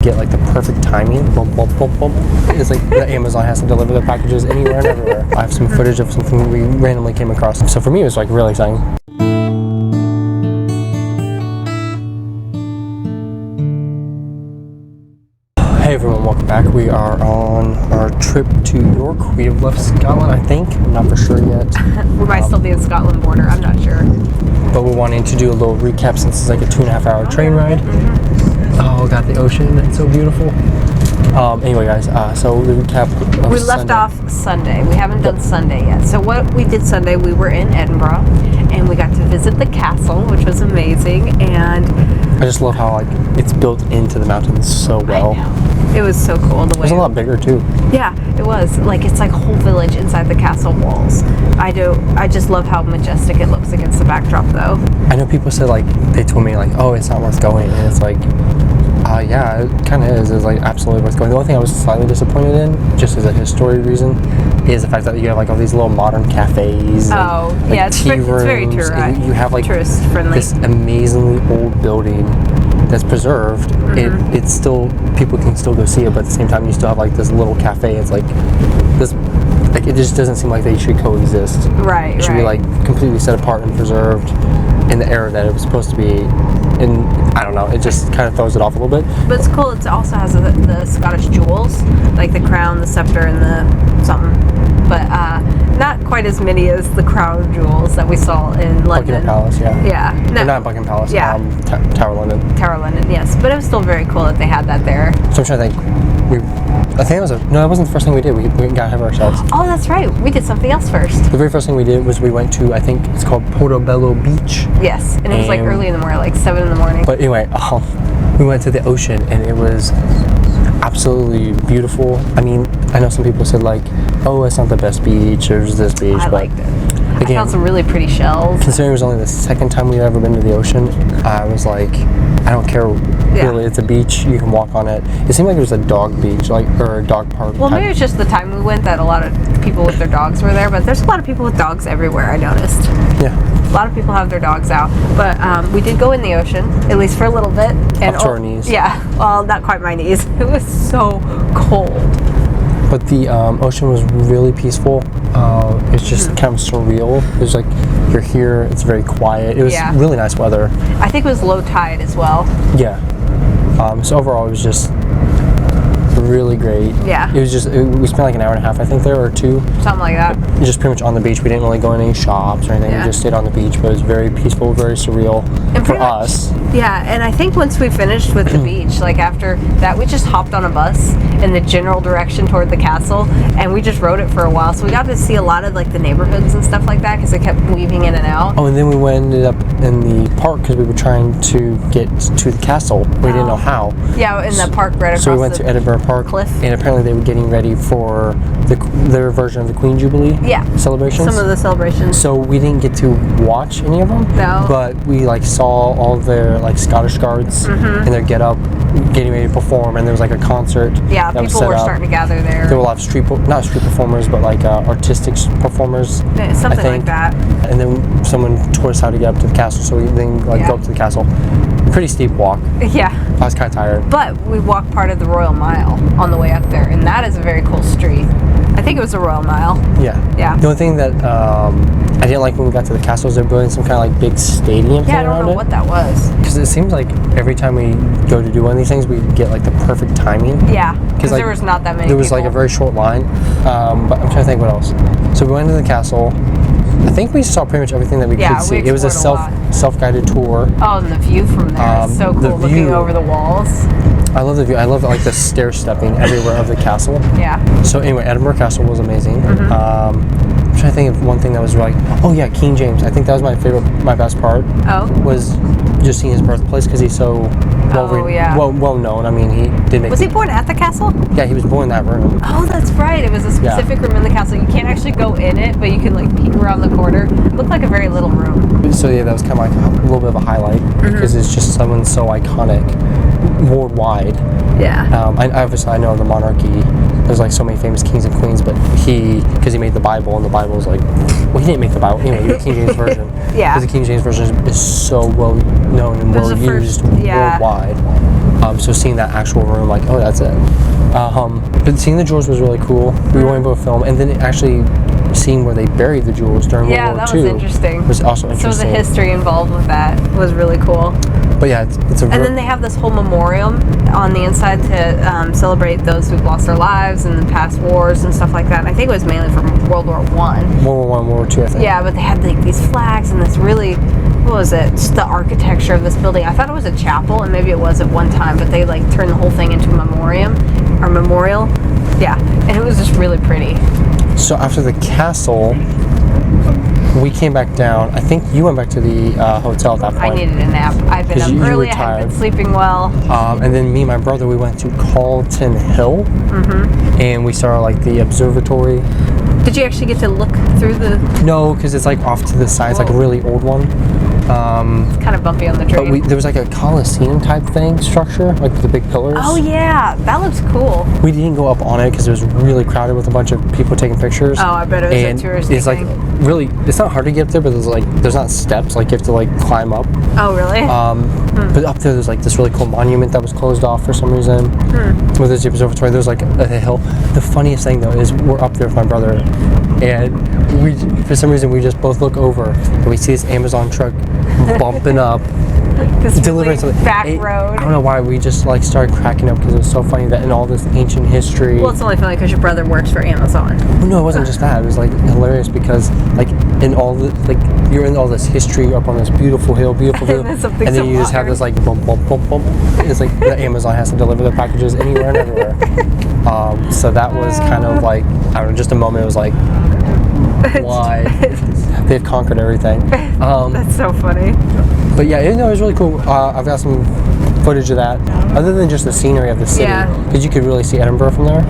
get like the perfect timing. Boom, boom, boom, boom. It's like the Amazon has to deliver their packages anywhere and everywhere. I have some footage of something we randomly came across. So for me, it was like really exciting. Hey everyone, welcome back. We are on our trip to York. We have left Scotland, I think. I'm not for sure yet. We might still be at the Scotland border, I'm not sure. But we're wanting to do a little recap since it's like a 2.5 hour train ride. Oh, got the ocean. It's so beautiful. Anyway, guys, so the recap of we left off Sunday. We haven't done Sunday yet. So what we did Sunday, we were in Edinburgh, and we got to visit the castle, which was amazing. And I just love how like it's built into the mountains so well. I know. It was so cool. The way it was a lot bigger too. Yeah, it was. Like it's like a whole village inside the castle walls. I just love how majestic it looks against the backdrop, though. I know people said like they told me like, oh, it's not worth going, and it's like. Yeah, it kind of is. It's like absolutely worth going. The only thing I was slightly disappointed in, just as a history reason, is the fact that you have like all these little modern cafes. Oh, and, like, yeah, it's very tourist. You have like tourist friendly. This amazingly old building that's preserved. It's still people can still go see it, but at the same time, you still have like this little cafe. It's like this. Like it just doesn't seem like they should coexist. Right. It should be like completely set apart and preserved in the era that it was supposed to be. And I don't know, it just kind of throws it off a little bit. But it's cool. It also has the Scottish jewels, like the crown, the scepter, and the something. But not quite as many as the crown jewels that we saw in London. Buckingham Palace, yeah. Yeah. No. Not Buckingham Palace. Yeah. Tower London. Tower London, yes. But it was still very cool that they had that there. So I'm trying to think. I think that wasn't the first thing we did. We got ahead of ourselves. Oh, that's right. We did something else first. The very first thing we did was we went to, I think it's called Portobello Beach. Yes, and it was like early in the morning, like 7 in the morning. But anyway, we went to the ocean and it was absolutely beautiful. I mean, I know some people said like, oh, it's not the best beach, there's this beach. I liked it. Again, I found some really pretty shells. Considering it was only the second time we'd ever been to the ocean, I was like, I don't care. Really, it's a beach. You can walk on it. It seemed like it was a dog beach, or a dog park. Well, maybe it's just the time we went that a lot of people with their dogs were there, but there's a lot of people with dogs everywhere, I noticed. Yeah. A lot of people have their dogs out. But we did go in the ocean, at least for a little bit. And up to our knees. Yeah. Well, not quite my knees. It was so cold. But the ocean was really peaceful. It's just kind of surreal. It was like you're here. It's very quiet. It was really nice weather. I think it was low tide as well. Yeah. So overall, it was just really great. Yeah. It was just we spent like an hour and a half, I think, there or two. Something like that. Just pretty much on the beach. We didn't really go in any shops or anything. Yeah. We just stayed on the beach, but it was very peaceful, very surreal for us. Yeah, and I think once we finished with the beach, like after that, we just hopped on a bus in the general direction toward the castle, and we just rode it for a while. So we got to see a lot of like the neighborhoods and stuff like that because it kept weaving in and out. Oh, and then we ended up in the park because we were trying to get to the castle. We didn't know how. Yeah, in the park right across. So we went to Edinburgh Park cliff, and apparently they were getting ready for their version of the Queen Jubilee. Celebrations. Some of the celebrations. So we didn't get to watch any of them. No. But we like saw all their like Scottish guards and their get up, getting ready to perform, and there was like a concert. Yeah, people were starting to gather there. There were a lot of not street performers, but like artistic performers. Something like that. And then someone taught us how to get up to the castle, so we then go up to the castle. Pretty steep walk. Yeah. I was kind of tired. But we walked part of the Royal Mile on the way up there, and that is a very cool street. I think it was the Royal Mile. Yeah. Yeah. The only thing that I didn't like when we got to the castle is they're building some kind of like big stadium thing around it. Yeah, I don't know what that was. Because it seems like every time we go to do one of these things, we get like the perfect timing. Yeah, because there was not that many There was like a very short line. But I'm trying to think what else. So we went to the castle. I think we saw pretty much everything that we could see. It was a self-guided tour. Oh, and the view from there is so cool, looking over the walls. I love the view. I love like the stair stepping everywhere of the castle. Yeah. So anyway, Edinburgh Castle was amazing. I'm trying to think of one thing that was like, oh yeah, King James. I think that was my best part. Oh. Was just seeing his birthplace because he's so well known. I mean, he did make. Was he born at the castle? Yeah, he was born in that room. Oh, that's right. It was a specific room in the castle. You can't actually go in it, but you can like peek around the corner. It looked like a very little room. So yeah, that was kind of like a little bit of a highlight because it's just someone so iconic worldwide. Yeah. Obviously I know the monarchy. There's like so many famous kings and queens, but because he made the Bible, and the Bible's like, well, he didn't make the Bible. Anyway, the King James version. Yeah. Because the King James version is so well known and well used worldwide. So seeing that actual room, like, oh, that's it. But seeing the jewels was really cool. We were able to film, and then actually seeing where they buried the jewels during World War II. Yeah, that was interesting. Was also interesting. So the history involved with that was really cool. But yeah, it's a. And then they have this whole memorial on the inside to celebrate those who've lost their lives in the past wars and stuff like that. And I think it was mainly from World War I. World War I, World War II, I think. Yeah, but they had like these flags and this really, what was it? Just the architecture of this building. I thought it was a chapel, and maybe it was at one time, but they like turned the whole thing into a memorial. Yeah, and it was just really pretty. So after the castle, we came back down. I think you went back to the hotel at that point. I needed a nap. I've been up early. I haven't been sleeping well. And then me and my brother, we went to Calton Hill, and we saw like the observatory. Did you actually get to look through the? No, because it's like off to the side. It's like a really old one. It's kind of bumpy on the train. But there was like a Coliseum type thing structure, like the big pillars. Oh yeah, that looks cool. We didn't go up on it because it was really crowded with a bunch of people taking pictures. Oh, I bet it was a touristy it's like thing. Really, it's not hard to get up there, but there's not steps. Like you have to like climb up. Oh really? But up there, there's like this really cool monument that was closed off for some reason. With the observatory, there's like a hill. The funniest thing though is we're up there with my brother, and we, for some reason, we just both look over and we see this Amazon truck bumping up, this delivering really something. back road. I don't know why we just like started cracking up because it was so funny that in all this ancient history. Well, it's only funny because your brother works for Amazon. No, it wasn't just that. It was like hilarious because like in all the like you're in all this history up on this beautiful hill, and then you just have this like bump, bump, bump, bump. It's like the Amazon has to deliver their packages anywhere and everywhere. So that was kind of like, I don't know, just a moment. It was like, why they've conquered everything. That's so funny. But yeah, it was really cool. I've got some footage of that. Other than just the scenery of the city, because you could really see Edinburgh from there.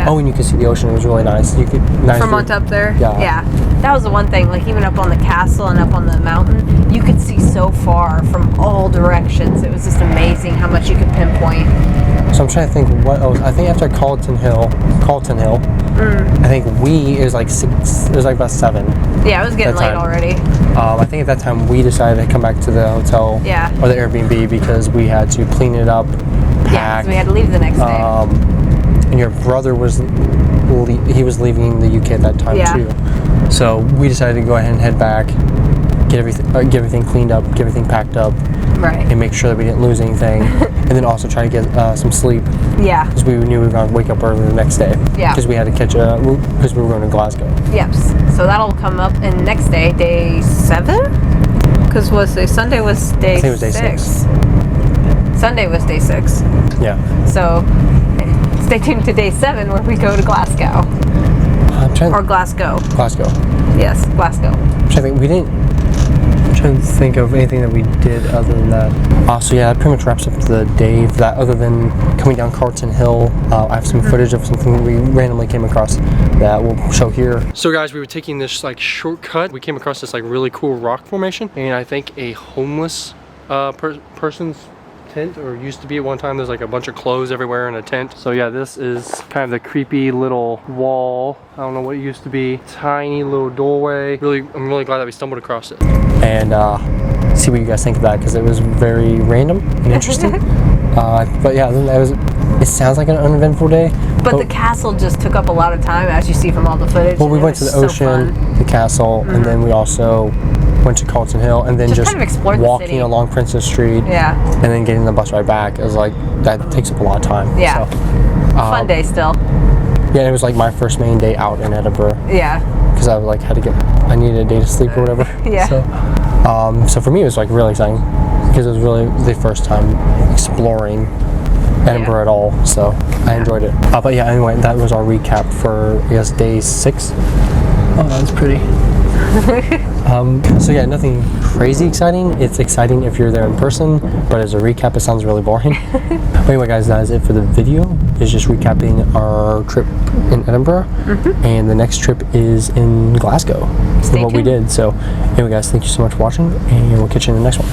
Oh, and you could see the ocean. It was really nice. You could from up there. Yeah. That was the one thing. Like even up on the castle and up on the mountain, you could see so far from all directions. It was just amazing how much you could pinpoint. So I'm trying to think what else. I think after Calton Hill, I think it was like 6. It was like about 7. Yeah, it was getting late already. I think at that time we decided to come back to the hotel or the Airbnb because we had to clean it up, pack. Yeah, so we had to leave the next day. And your brother was leaving the UK at that time too. So we decided to go ahead and head back, get everything cleaned up, get everything packed up, and make sure that we didn't lose anything, and then also try to get some sleep. Yeah. Because we knew we were going to wake up early the next day. Yeah. Because we had to catch because we were going to Glasgow. Yes. So that'll come up, and next day, day 7. Because Sunday was day 6. I think it was day 6. Sunday was day 6. Yeah. So stay tuned to day 7 where we go to Glasgow. Glasgow. Glasgow. Yes, Glasgow. I'm trying to think of anything that we did other than that. So yeah, that pretty much wraps up the day for that. Other than coming down Calton Hill, I have some footage of something that we randomly came across that we'll show here. So guys, we were taking this like shortcut. We came across this like really cool rock formation, and I think a homeless person's tent, or used to be at one time. There's like a bunch of clothes everywhere in a tent. So yeah, this is kind of the creepy little wall. I don't know what it used to be. Tiny little doorway. I'm really glad that we stumbled across it. And see what you guys think of that, because it was very random and interesting. But yeah, it sounds like an uneventful day. But the castle just took up a lot of time, as you see from all the footage. Well, we went to the ocean, the castle, and then we also went to Calton Hill, and then just kind of walking along Princess Street, and then getting the bus right back. It was like, that takes up a lot of time. Yeah. So, fun day still. Yeah, it was like my first main day out in Edinburgh. Yeah. Because I like I needed a day to sleep or whatever. Yeah. So for me, it was like really exciting because it was really the first time exploring Edinburgh at all. So I enjoyed it. But yeah, anyway, that was our recap for, I guess, day 6. Oh, that's pretty. So yeah, nothing crazy exciting. It's exciting if you're there in person, but as a recap, it sounds really boring. But anyway, guys, that is it for the video. It's just recapping our trip in Edinburgh, and the next trip is in Glasgow. Stay tuned. What we did. So anyway, guys, thank you so much for watching, and we'll catch you in the next one.